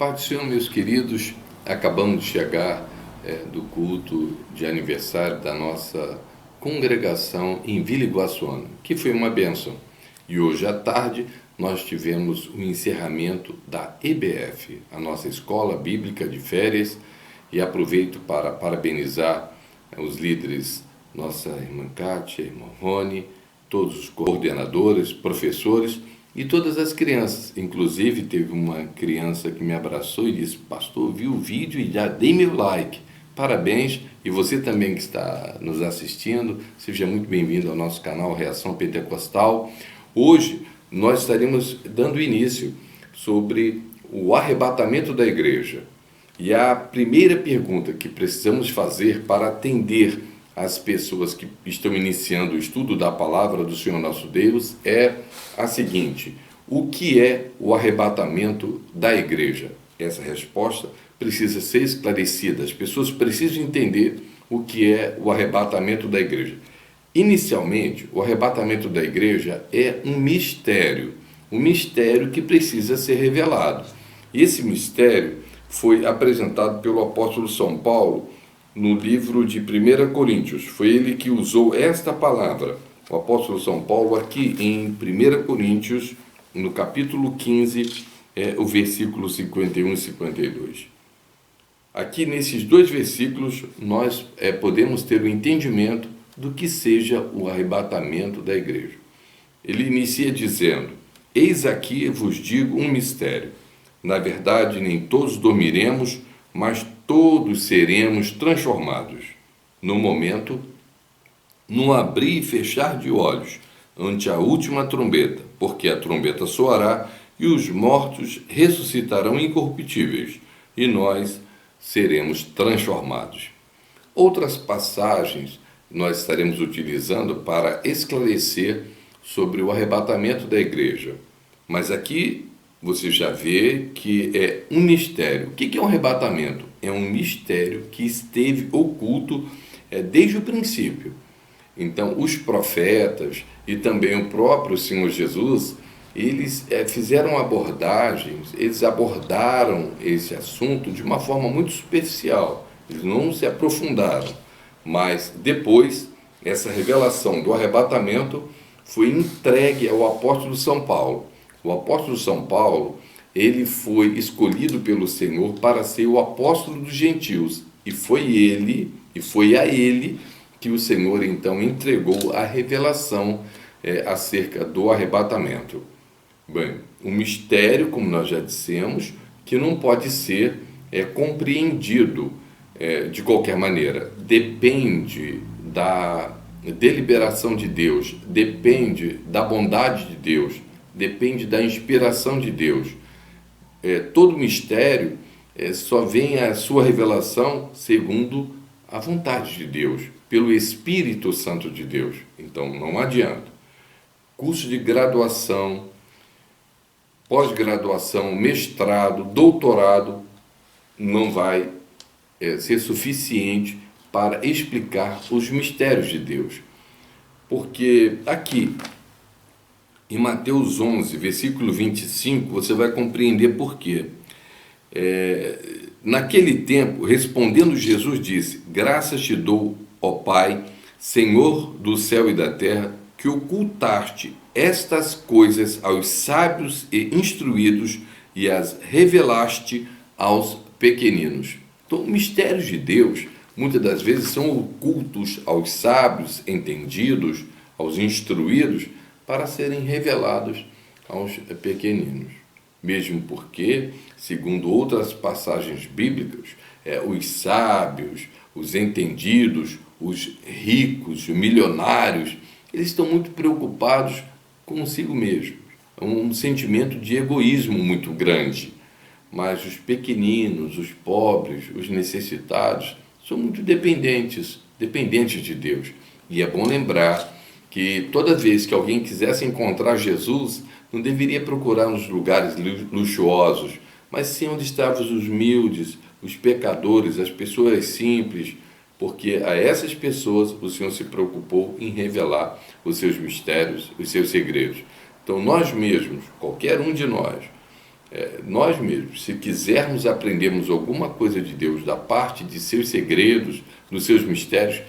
Pai do Senhor, meus queridos, acabamos de chegar do culto de aniversário da nossa congregação em Vila Iguaçuana, que foi uma bênção. E hoje à tarde nós tivemos o encerramento da EBF, a nossa Escola Bíblica de Férias, e aproveito para parabenizar os líderes, nossa irmã Kátia, irmã Rony, todos os coordenadores, professores e todas as crianças. Inclusive teve uma criança que me abraçou e disse: pastor, vi o vídeo e já dei meu like. Parabéns, e você também que está nos assistindo, seja muito bem-vindo ao nosso canal Reação Pentecostal. Hoje nós estaremos dando início sobre o arrebatamento da igreja. E a primeira pergunta que precisamos fazer para atender as pessoas que estão iniciando o estudo da palavra do Senhor nosso Deus é a seguinte: o que é o arrebatamento da igreja? Essa resposta precisa ser esclarecida. As pessoas precisam entender o que é o arrebatamento da igreja. Inicialmente, o arrebatamento da igreja é um mistério que precisa ser revelado. E esse mistério foi apresentado pelo apóstolo São Paulo no livro de 1 Coríntios. Foi ele que usou esta palavra, o apóstolo São Paulo, aqui em 1 Coríntios, no capítulo 15, o versículo 51 e 52. Aqui nesses dois versículos nós podemos ter o entendimento do que seja o arrebatamento da igreja. Ele inicia dizendo: eis aqui vos digo um mistério. Na verdade, nem todos dormiremos, mas todos seremos transformados. No momento, no abrir e fechar de olhos, ante a última trombeta, porque a trombeta soará e os mortos ressuscitarão incorruptíveis, e nós seremos transformados. Outras passagens nós estaremos utilizando para esclarecer sobre o arrebatamento da igreja. Mas aqui você já vê que é um mistério. O que é um arrebatamento? É um mistério que esteve oculto desde o princípio. Então, os profetas e também o próprio Senhor Jesus, eles fizeram abordagens, eles abordaram esse assunto de uma forma muito superficial. Eles não se aprofundaram. Mas depois, essa revelação do arrebatamento foi entregue ao apóstolo São Paulo. O apóstolo São Paulo, ele foi escolhido pelo Senhor para ser o apóstolo dos gentios. E foi a ele que o Senhor então entregou a revelação acerca do arrebatamento. Bem, um mistério, como nós já dissemos, que não pode ser compreendido de qualquer maneira. Depende da deliberação de Deus, depende da bondade de Deus, depende da inspiração de Deus. Todo mistério só vem à sua revelação segundo a vontade de Deus, pelo Espírito Santo de Deus. Então não adianta. Curso de graduação, pós-graduação, mestrado, doutorado, não vai ser suficiente para explicar os mistérios de Deus. Porque aqui, em Mateus 11, versículo 25, você vai compreender por quê. Naquele tempo, respondendo Jesus, disse: graças te dou, ó Pai, Senhor do céu e da terra, que ocultaste estas coisas aos sábios e instruídos e as revelaste aos pequeninos. Então, mistérios de Deus, muitas das vezes, são ocultos aos sábios, entendidos, aos instruídos, para serem revelados aos pequeninos. Mesmo porque, segundo outras passagens bíblicas, os sábios, os entendidos, os ricos, os milionários, eles estão muito preocupados consigo mesmos. É um sentimento de egoísmo muito grande. Mas os pequeninos, os pobres, os necessitados, são muito dependentes de Deus. E é bom lembrar que toda vez que alguém quisesse encontrar Jesus, não deveria procurar nos lugares luxuosos, mas sim onde estavam os humildes, os pecadores, as pessoas simples, porque a essas pessoas o Senhor se preocupou em revelar os seus mistérios, os seus segredos. Então nós mesmos, qualquer um de nós, Nós mesmos, se quisermos aprendermos alguma coisa de Deus, da parte de seus segredos, dos seus mistérios,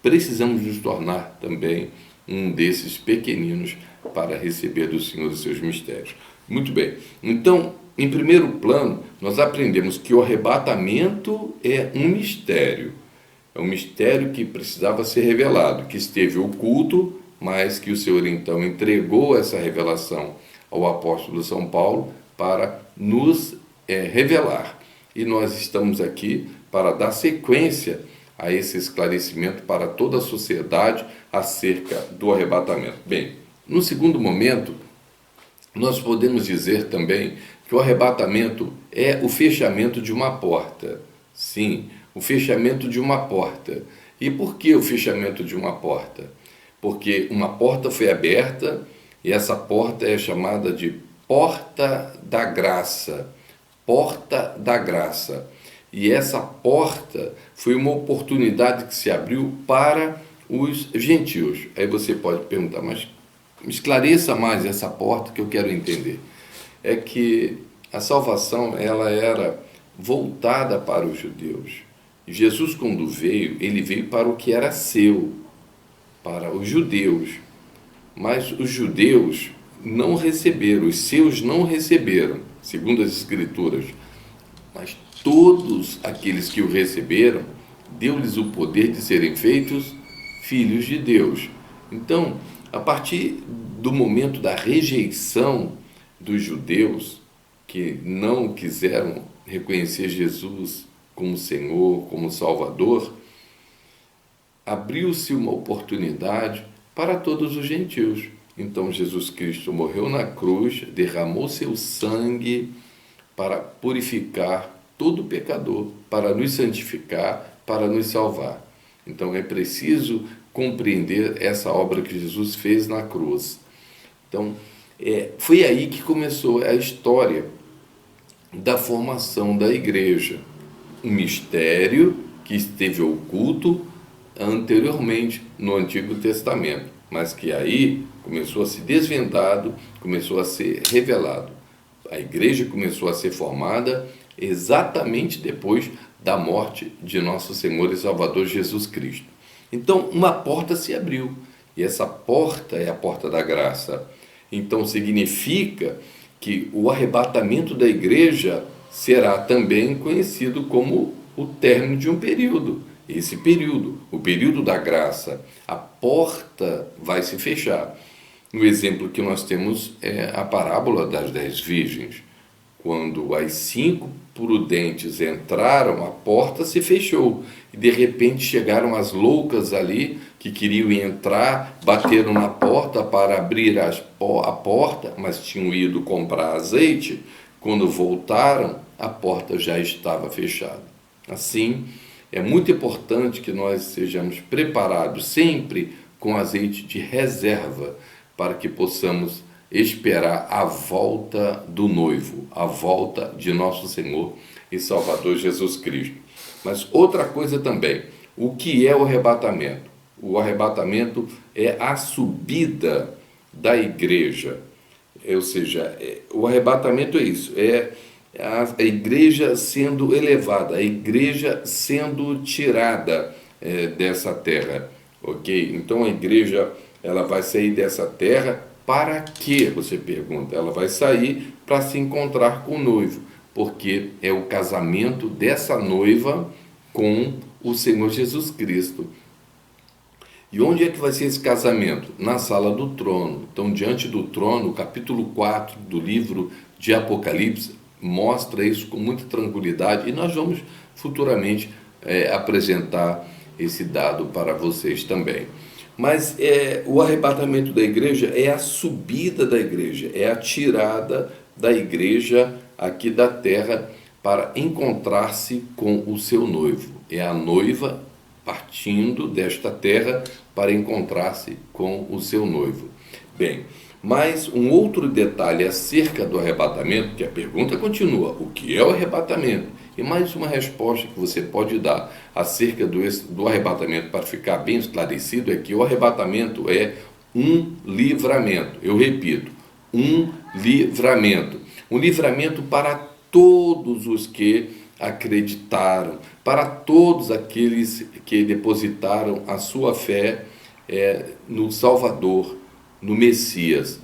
precisamos nos tornar também um desses pequeninos para receber do Senhor os seus mistérios. Muito bem, então, em primeiro plano, nós aprendemos que o arrebatamento é um mistério. É um mistério que precisava ser revelado, que esteve oculto, mas que o Senhor então entregou essa revelação ao apóstolo São Paulo para nos revelar. E nós estamos aqui para dar sequência a esse esclarecimento para toda a sociedade acerca do arrebatamento. Bem, no segundo momento, nós podemos dizer também que o arrebatamento é o fechamento de uma porta. Sim, o fechamento de uma porta. E por que o fechamento de uma porta? Porque uma porta foi aberta e essa porta é chamada de Porta da Graça. Porta da Graça. E essa porta foi uma oportunidade que se abriu para os gentios. Aí você pode perguntar, mas esclareça mais essa porta que eu quero entender. É que a salvação ela era voltada para os judeus. Jesus, quando veio, ele veio para o que era seu, para os judeus. Mas os judeus não receberam, os seus não receberam, segundo as Escrituras. Mas todos aqueles que o receberam, deu-lhes o poder de serem feitos filhos de Deus. Então, a partir do momento da rejeição dos judeus, que não quiseram reconhecer Jesus como Senhor, como Salvador, abriu-se uma oportunidade para todos os gentios. Então, Jesus Cristo morreu na cruz, derramou seu sangue para purificar todo pecador, para nos santificar, para nos salvar. Então, é preciso compreender essa obra que Jesus fez na cruz. Então, foi aí que começou a história da formação da igreja. Um mistério que esteve oculto anteriormente no Antigo Testamento, mas que aí começou a ser desvendado, começou a ser revelado. A igreja começou a ser formada exatamente depois da morte de nosso Senhor e Salvador Jesus Cristo. Então, uma porta se abriu, e essa porta é a porta da graça. Então, significa que o arrebatamento da igreja será também conhecido como o término de um período. Esse período, o período da graça, a porta vai se fechar. O exemplo que nós temos é a parábola das 10 virgens. Quando as 5 prudentes entraram, a porta se fechou. E de repente chegaram as loucas ali, que queriam entrar, bateram na porta para abrir a porta, mas tinham ido comprar azeite. Quando voltaram, a porta já estava fechada. Assim, é muito importante que nós sejamos preparados sempre com azeite de reserva, para que possamos esperar a volta do noivo, a volta de nosso Senhor e Salvador Jesus Cristo. Mas outra coisa também, o que é o arrebatamento? O arrebatamento é a subida da igreja, ou seja, o arrebatamento é isso, é a igreja sendo elevada, a igreja sendo tirada dessa terra, ok? Então a igreja ela vai sair dessa terra para quê? Você pergunta. Ela vai sair para se encontrar com o noivo, porque é o casamento dessa noiva com o Senhor Jesus Cristo. E onde é que vai ser esse casamento? Na sala do trono. Então, diante do trono, o capítulo 4 do livro de Apocalipse mostra isso com muita tranquilidade, e nós vamos futuramente apresentar esse dado para vocês também. Mas o arrebatamento da igreja é a subida da igreja, é a tirada da igreja aqui da terra para encontrar-se com o seu noivo. É a noiva partindo desta terra para encontrar-se com o seu noivo. Bem, mas um outro detalhe acerca do arrebatamento, que a pergunta continua, o que é o arrebatamento? E mais uma resposta que você pode dar acerca do arrebatamento para ficar bem esclarecido é que o arrebatamento é um livramento. Eu repito, um livramento. um livramento para todos os que acreditaram, para todos aqueles que depositaram a sua fé no Salvador, no Messias.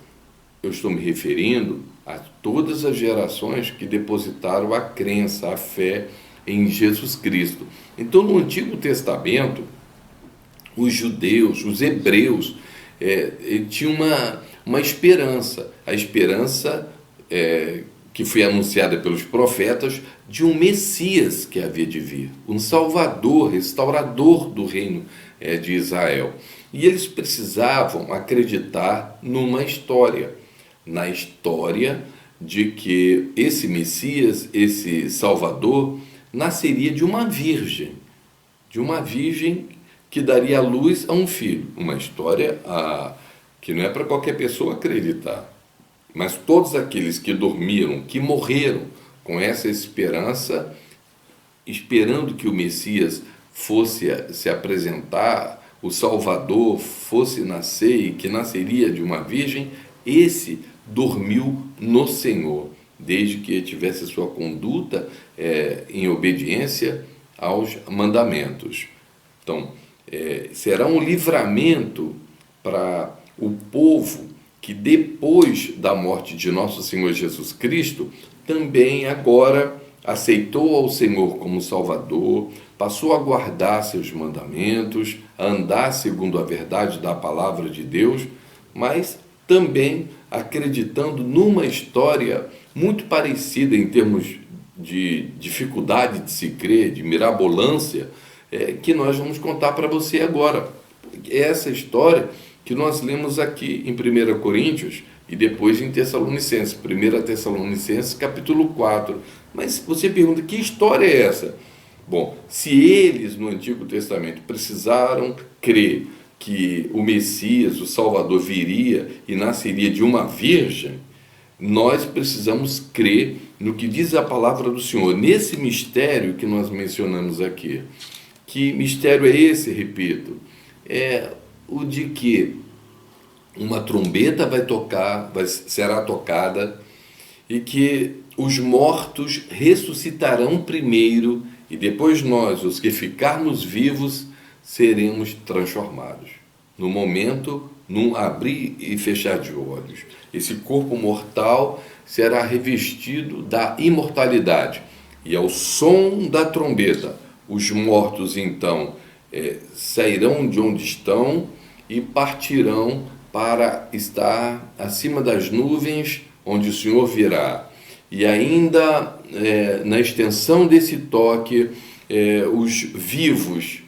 Eu estou me referindo a todas as gerações que depositaram a crença, a fé em Jesus Cristo. Então, no Antigo Testamento, os judeus, os hebreus, tinham uma esperança, a esperança que foi anunciada pelos profetas de um Messias que havia de vir, um Salvador, restaurador do reino de Israel. E eles precisavam acreditar numa história, na história de que esse Messias, esse Salvador, nasceria de uma virgem que daria luz a um filho. Uma história que não é para qualquer pessoa acreditar. Mas todos aqueles que dormiram, que morreram com essa esperança, esperando que o Messias fosse se apresentar, o Salvador fosse nascer e que nasceria de uma virgem, esse dormiu no Senhor, desde que tivesse sua conduta em obediência aos mandamentos. Então, será um livramento para o povo que depois da morte de nosso Senhor Jesus Cristo, também agora aceitou ao Senhor como Salvador, passou a guardar seus mandamentos, a andar segundo a verdade da palavra de Deus, mas também acreditando numa história muito parecida em termos de dificuldade de se crer, de mirabolância, que nós vamos contar para você agora. Essa história que nós lemos aqui em 1 Coríntios e depois em Tessalonicenses, 1 Tessalonicenses capítulo 4. Mas você pergunta, que história é essa? Bom, se eles no Antigo Testamento precisaram crer que o Messias, o Salvador, viria e nasceria de uma virgem, nós precisamos crer no que diz a palavra do Senhor, nesse mistério que nós mencionamos aqui. Que mistério é esse, repito? É o de que uma trombeta será tocada e que os mortos ressuscitarão primeiro e depois nós, os que ficarmos vivos, seremos transformados. No momento, num abrir e fechar de olhos. Esse corpo mortal será revestido da imortalidade. E ao som da trombeta, os mortos então sairão de onde estão e partirão para estar acima das nuvens, onde o Senhor virá. E ainda na extensão desse toque, os vivos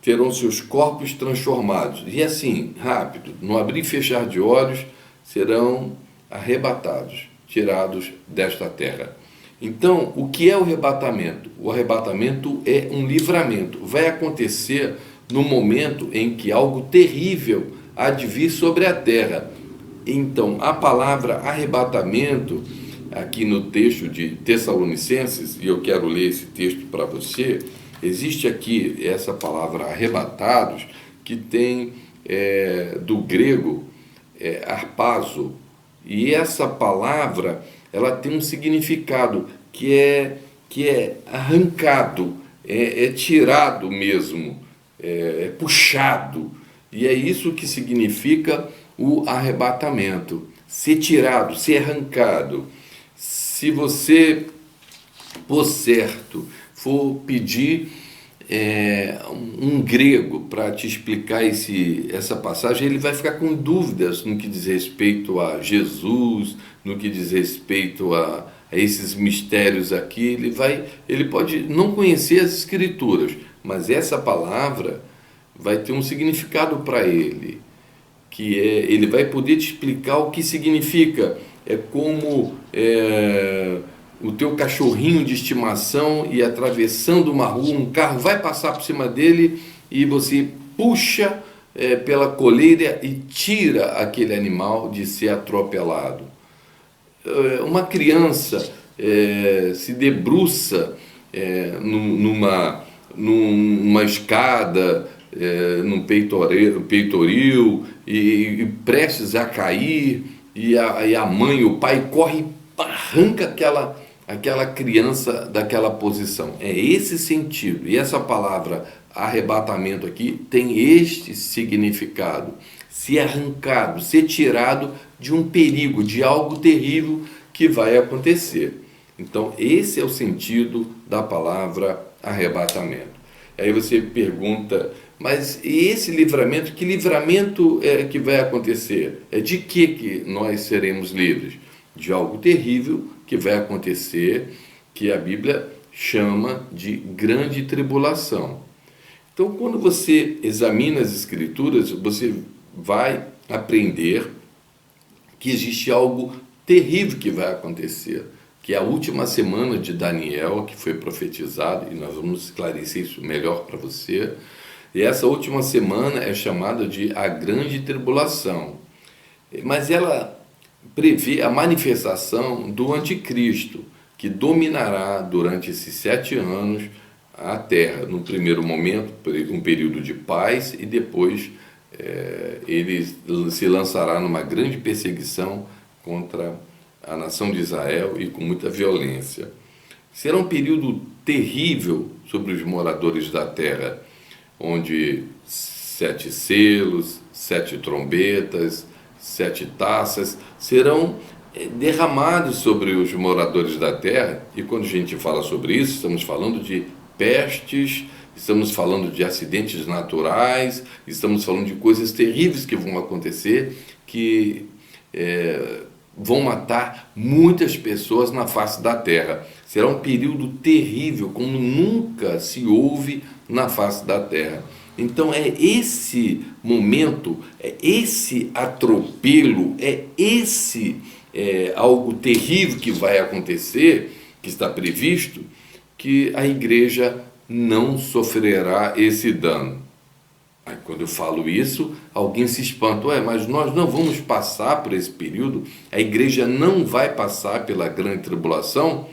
terão seus corpos transformados. E assim, rápido, no abrir e fechar de olhos, serão arrebatados, tirados desta terra. Então, o que é o arrebatamento? O arrebatamento é um livramento. Vai acontecer no momento em que algo terrível há de vir sobre a terra. Então, a palavra arrebatamento, aqui no texto de Tessalonicenses, e eu quero ler esse texto para você, existe aqui essa palavra arrebatados, que tem do grego harpazo, e essa palavra ela tem um significado que é arrancado, é tirado mesmo, é puxado, e é isso que significa o arrebatamento, ser tirado, ser arrancado. Se você, por certo, for pedir um grego para te explicar essa passagem, ele vai ficar com dúvidas no que diz respeito a Jesus, no que diz respeito a esses mistérios aqui. Ele pode não conhecer as Escrituras, mas essa palavra vai ter um significado para ele, ele vai poder te explicar o que significa. É como o teu cachorrinho de estimação e atravessando uma rua, um carro vai passar por cima dele e você puxa pela coleira e tira aquele animal de ser atropelado. Uma criança se debruça numa escada, num peitoril e prestes a cair, e a mãe, o pai corre e arranca aquela criança daquela posição. É esse sentido. E essa palavra arrebatamento aqui tem este significado. Ser arrancado, ser tirado de um perigo, de algo terrível que vai acontecer. Então, esse é o sentido da palavra arrebatamento. Aí você pergunta, mas e esse livramento? Que livramento é que vai acontecer? É de que nós seremos livres? De algo terrível que vai acontecer, que a Bíblia chama de grande tribulação. Então, quando você examina as Escrituras, você vai aprender que existe algo terrível que vai acontecer, que é a última semana de Daniel, que foi profetizado, e nós vamos esclarecer isso melhor para você. E essa última semana é chamada de a grande tribulação. Mas ela prevê a manifestação do anticristo, que dominará durante esses 7 anos a terra. No primeiro momento, um período de paz, e depois ele se lançará numa grande perseguição contra a nação de Israel e com muita violência. Será um período terrível sobre os moradores da terra, onde 7 selos, 7 trombetas, 7 taças serão derramados sobre os moradores da terra. E quando a gente fala sobre isso, estamos falando de pestes, estamos falando de acidentes naturais, estamos falando de coisas terríveis que vão acontecer, que vão matar muitas pessoas na face da terra. Será um período terrível, como nunca se houve na face da terra. Então é esse momento, é esse atropelo, é esse algo terrível que vai acontecer, que está previsto, que a igreja não sofrerá esse dano. Aí, quando eu falo isso, alguém se espanta, mas nós não vamos passar por esse período? A igreja não vai passar pela grande tribulação?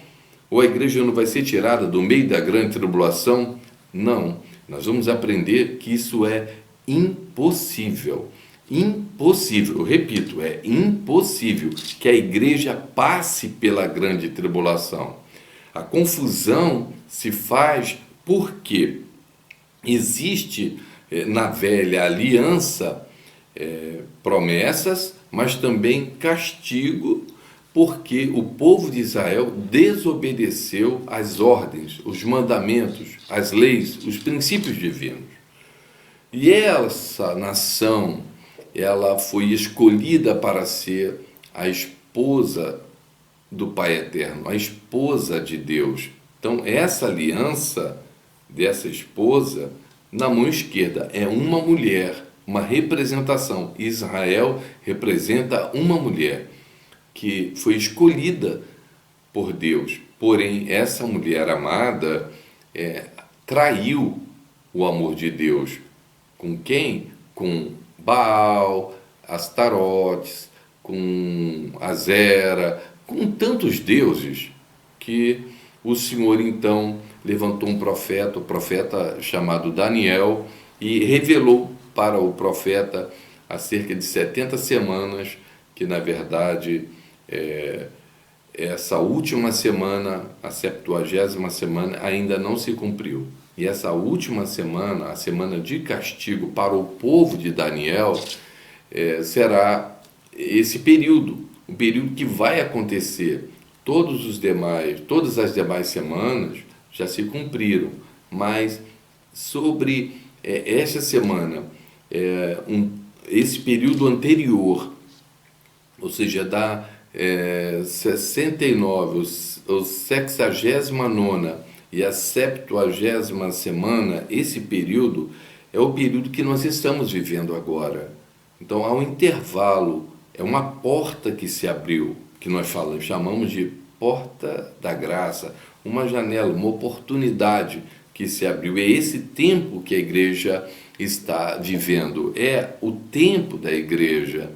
Ou a igreja não vai ser tirada do meio da grande tribulação? Não, nós vamos aprender que isso é impossível. Impossível, eu repito, é impossível que a igreja passe pela grande tribulação. A confusão se faz porque existe na velha aliança promessas, mas também castigo, porque o povo de Israel desobedeceu às ordens, os mandamentos, as leis, os princípios divinos. E essa nação, ela foi escolhida para ser a esposa do Pai Eterno, a esposa de Deus. Então, essa aliança dessa esposa, na mão esquerda, é uma mulher, uma representação. Israel representa uma mulher que foi escolhida por Deus. Porém, essa mulher amada traiu o amor de Deus. Com quem? Com Baal, Astarotes, com Azera, com tantos deuses, que o Senhor então levantou um profeta, o profeta chamado Daniel, e revelou para o profeta há cerca de 70 semanas, que na verdade essa última semana, a 70ª semana, ainda não se cumpriu. E essa última semana, a semana de castigo para o povo de Daniel, será esse período, um período que vai acontecer. Todas as demais semanas já se cumpriram, mas sobre essa semana, esse período anterior, ou seja, da 69, ou 69ª e a 70ª semana, esse período é o período que nós estamos vivendo agora. Então há um intervalo, é uma porta que se abriu, que nós chamamos de porta da graça, uma janela, uma oportunidade que se abriu. É esse tempo que a igreja está vivendo, é o tempo da igreja,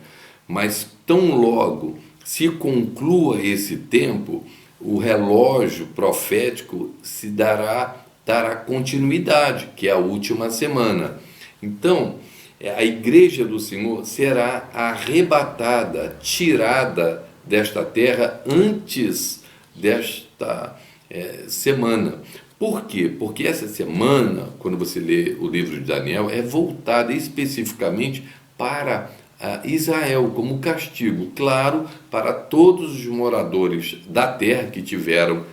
mas tão logo se conclua esse tempo, o relógio profético dará continuidade, que é a última semana. Então, a igreja do Senhor será arrebatada, tirada desta terra antes desta semana. Por quê? Porque essa semana, quando você lê o livro de Daniel, é voltada especificamente para Israel como castigo, claro, para todos os moradores da terra que tiveram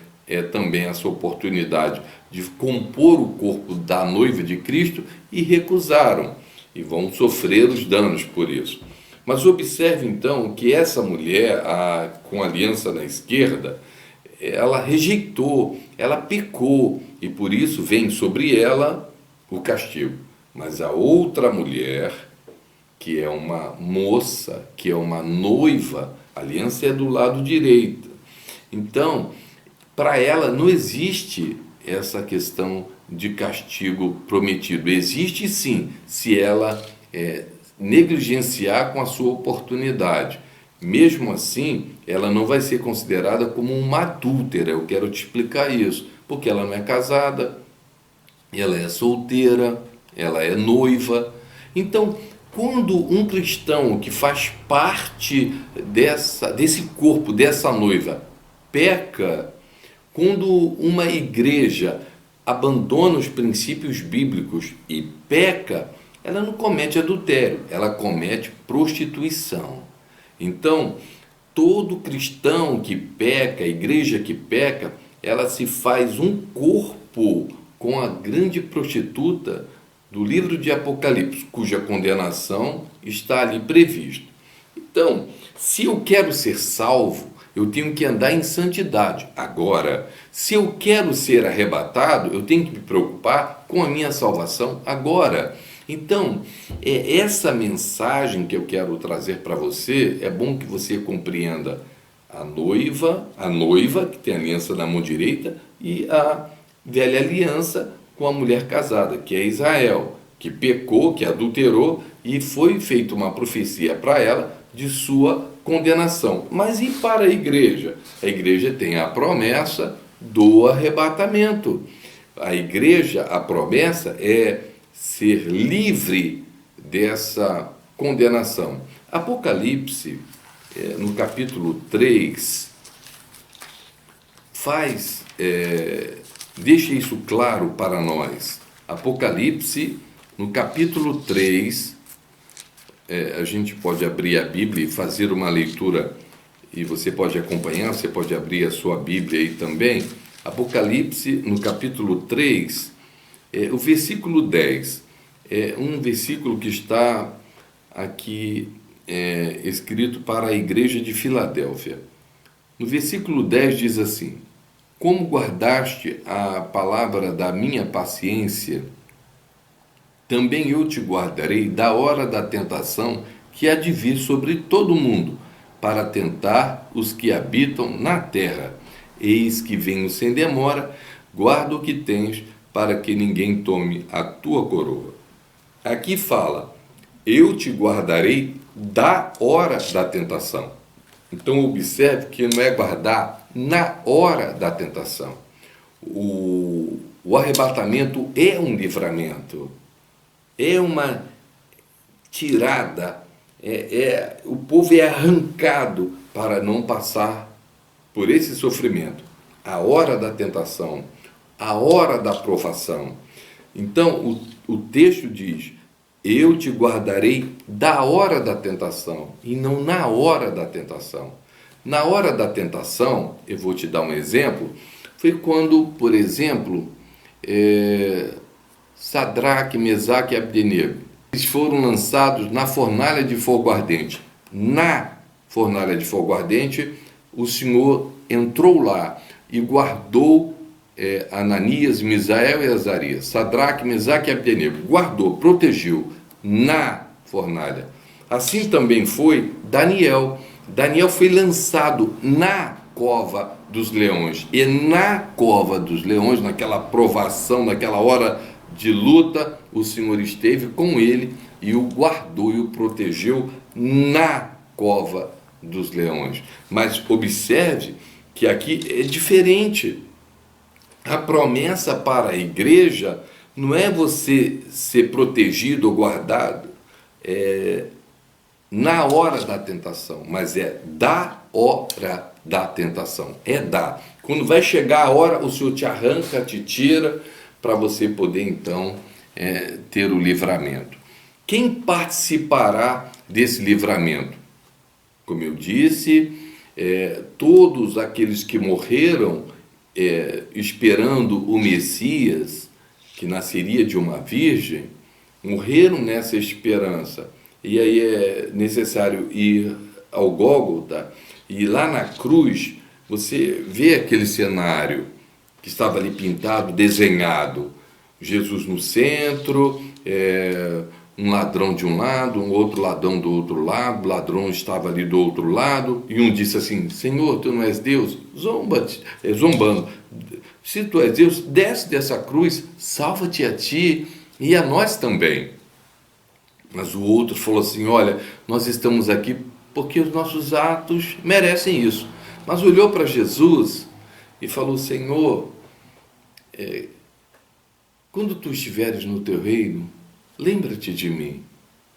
também essa oportunidade de compor o corpo da noiva de Cristo e recusaram, e vão sofrer os danos por isso. Mas observe então que essa mulher, com a aliança na esquerda, ela rejeitou, ela pecou, e por isso vem sobre ela o castigo. Mas a outra mulher, que é uma moça, que é uma noiva, a aliança é do lado direito. Então, para ela não existe essa questão de castigo prometido. Existe sim, se ela negligenciar com a sua oportunidade. Mesmo assim, ela não vai ser considerada como uma adúltera, eu quero te explicar isso, porque ela não é casada, ela é solteira, ela é noiva. Então, quando um cristão que faz parte desse corpo, dessa noiva, peca, quando uma igreja abandona os princípios bíblicos e peca, ela não comete adultério, ela comete prostituição. Então, todo cristão que peca, a igreja que peca, ela se faz um corpo com a grande prostituta do livro de Apocalipse, cuja condenação está ali prevista. Então, se eu quero ser salvo, eu tenho que andar em santidade. Agora, se eu quero ser arrebatado, eu tenho que me preocupar com a minha salvação agora. Então, essa mensagem que eu quero trazer para você, é bom que você compreenda a noiva, que tem a aliança na mão direita, e a velha aliança com a mulher casada, que é Israel, que pecou, que adulterou, e foi feita uma profecia para ela de sua condenação. Mas e para a igreja? A igreja tem a promessa do arrebatamento. A igreja, a promessa é ser livre dessa condenação. Apocalipse, no capítulo 3, deixa isso claro para nós. Apocalipse, no capítulo 3, a gente pode abrir a Bíblia e fazer uma leitura, e você pode acompanhar, você pode abrir a sua Bíblia aí também. Apocalipse, no capítulo 3, o versículo 10, é um versículo que está aqui escrito para a igreja de Filadélfia. No versículo 10 diz assim: como guardaste a palavra da minha paciência, também eu te guardarei da hora da tentação que há de vir sobre todo o mundo, para tentar os que habitam na terra. Eis que venho sem demora, guarda o que tens, para que ninguém tome a tua coroa. Aqui fala, eu te guardarei da hora da tentação. Então observe que não é guardar na hora da tentação. O arrebatamento é um livramento, é uma tirada, o povo é arrancado para não passar por esse sofrimento. A hora da tentação, a hora da provação. Então o texto diz, eu te guardarei da hora da tentação, e não na hora da tentação. Na hora da tentação, eu vou te dar um exemplo, foi quando, por exemplo, Sadraque, Mesaque e Abdenego, eles foram lançados na fornalha de fogo ardente. Na fornalha de fogo ardente, o Senhor entrou lá e guardou Ananias, Misael e Azarias, Sadraque, Mesaque e Abdenego, guardou, protegeu na fornalha. Assim também foi Daniel. Daniel foi lançado na cova dos leões, e na cova dos leões, naquela provação, naquela hora de luta, o Senhor esteve com ele e o guardou e o protegeu na cova dos leões. Mas observe que aqui é diferente. A promessa para a igreja não é você ser protegido ou guardado na hora da tentação, mas é da hora da tentação. É da. Quando vai chegar a hora, o Senhor te arranca, te tira, para você poder então ter o livramento. Quem participará desse livramento? Como eu disse, todos aqueles que morreram esperando o Messias, que nasceria de uma virgem, morreram nessa esperança. E aí é necessário ir ao Gólgota, e lá na cruz você vê aquele cenário que estava ali pintado, desenhado. Jesus no centro, um ladrão de um lado, um outro ladrão do outro lado, o ladrão estava ali do outro lado, e um disse assim: Senhor, tu não és Deus? Zombando. Se tu és Deus, desce dessa cruz, salva-te a ti e a nós também. Mas o outro falou assim: olha, nós estamos aqui porque os nossos atos merecem isso. Mas olhou para Jesus e falou: Senhor, quando tu estiveres no teu reino, lembra-te de mim.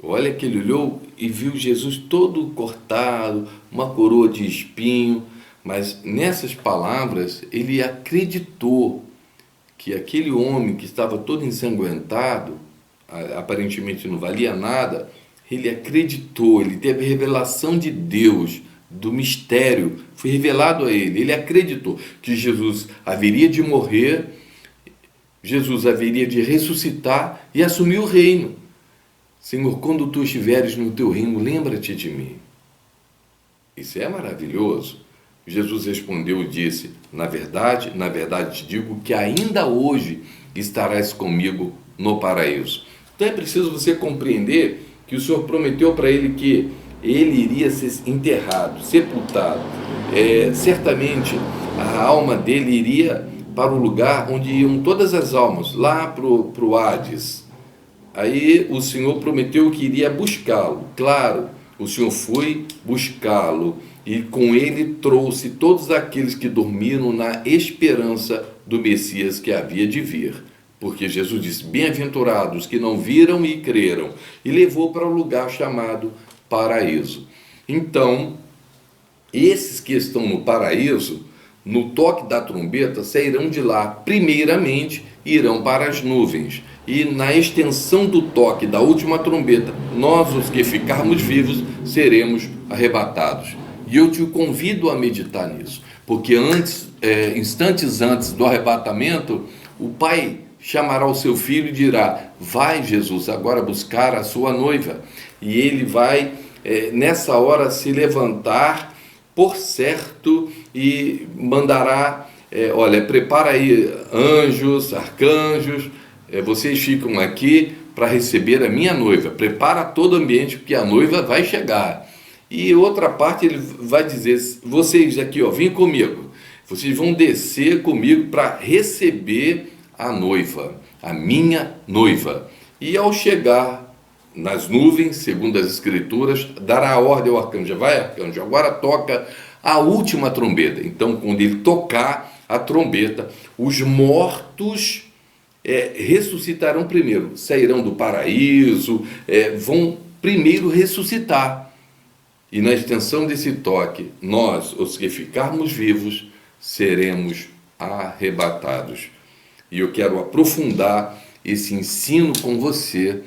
Olha que ele olhou e viu Jesus todo cortado, uma coroa de espinho, mas nessas palavras ele acreditou que aquele homem que estava todo ensanguentado, aparentemente não valia nada, ele acreditou, ele teve a revelação de Deus, do mistério, foi revelado a ele. Ele acreditou que Jesus haveria de morrer, Jesus haveria de ressuscitar e assumir o reino. Senhor, quando tu estiveres no teu reino, lembra-te de mim. Isso é maravilhoso. Jesus respondeu e disse: na verdade te digo que ainda hoje estarás comigo no paraíso. Então é preciso você compreender que o Senhor prometeu para ele que ele iria ser enterrado, sepultado. Certamente a alma dele iria para o lugar onde iam todas as almas, lá para o Hades. Aí o Senhor prometeu que iria buscá-lo. Claro, o Senhor foi buscá-lo e com ele trouxe todos aqueles que dormiram na esperança do Messias que havia de vir. Porque Jesus disse: bem-aventurados que não viram e creram, e levou para o lugar chamado paraíso. Então, esses que estão no paraíso, no toque da trombeta, sairão de lá. Primeiramente, irão para as nuvens. E na extensão do toque da última trombeta, nós, os que ficarmos vivos, seremos arrebatados. E eu te convido a meditar nisso. Porque instantes antes do arrebatamento, o Pai chamará o seu filho e dirá: vai, Jesus, agora buscar a sua noiva. E ele vai, nessa hora, se levantar, por certo, e mandará, olha, prepara aí anjos, arcanjos, vocês ficam aqui para receber a minha noiva. Prepara todo o ambiente, porque a noiva vai chegar. E outra parte ele vai dizer: vocês aqui, vem comigo. Vocês vão descer comigo para receber a noiva, a minha noiva. E ao chegar nas nuvens, segundo as Escrituras, dará a ordem ao arcanjo: vai, arcanjo, agora toca a última trombeta. Então, quando ele tocar a trombeta, os mortos ressuscitarão primeiro, sairão do paraíso, vão primeiro ressuscitar. E na extensão desse toque, nós, os que ficarmos vivos, seremos arrebatados. E eu quero aprofundar esse ensino com você,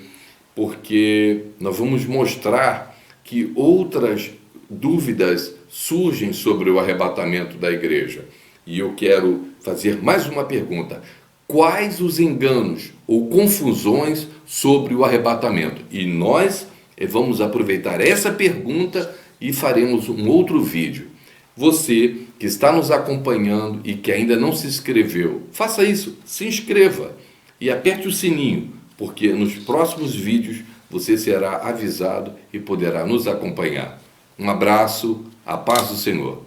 porque nós vamos mostrar que outras dúvidas surgem sobre o arrebatamento da igreja. E eu quero fazer mais uma pergunta: quais os enganos ou confusões sobre o arrebatamento? E nós vamos aproveitar essa pergunta e faremos um outro vídeo. Você que está nos acompanhando e que ainda não se inscreveu, faça isso, se inscreva e aperte o sininho, porque nos próximos vídeos você será avisado e poderá nos acompanhar. Um abraço, a paz do Senhor.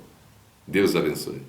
Deus abençoe.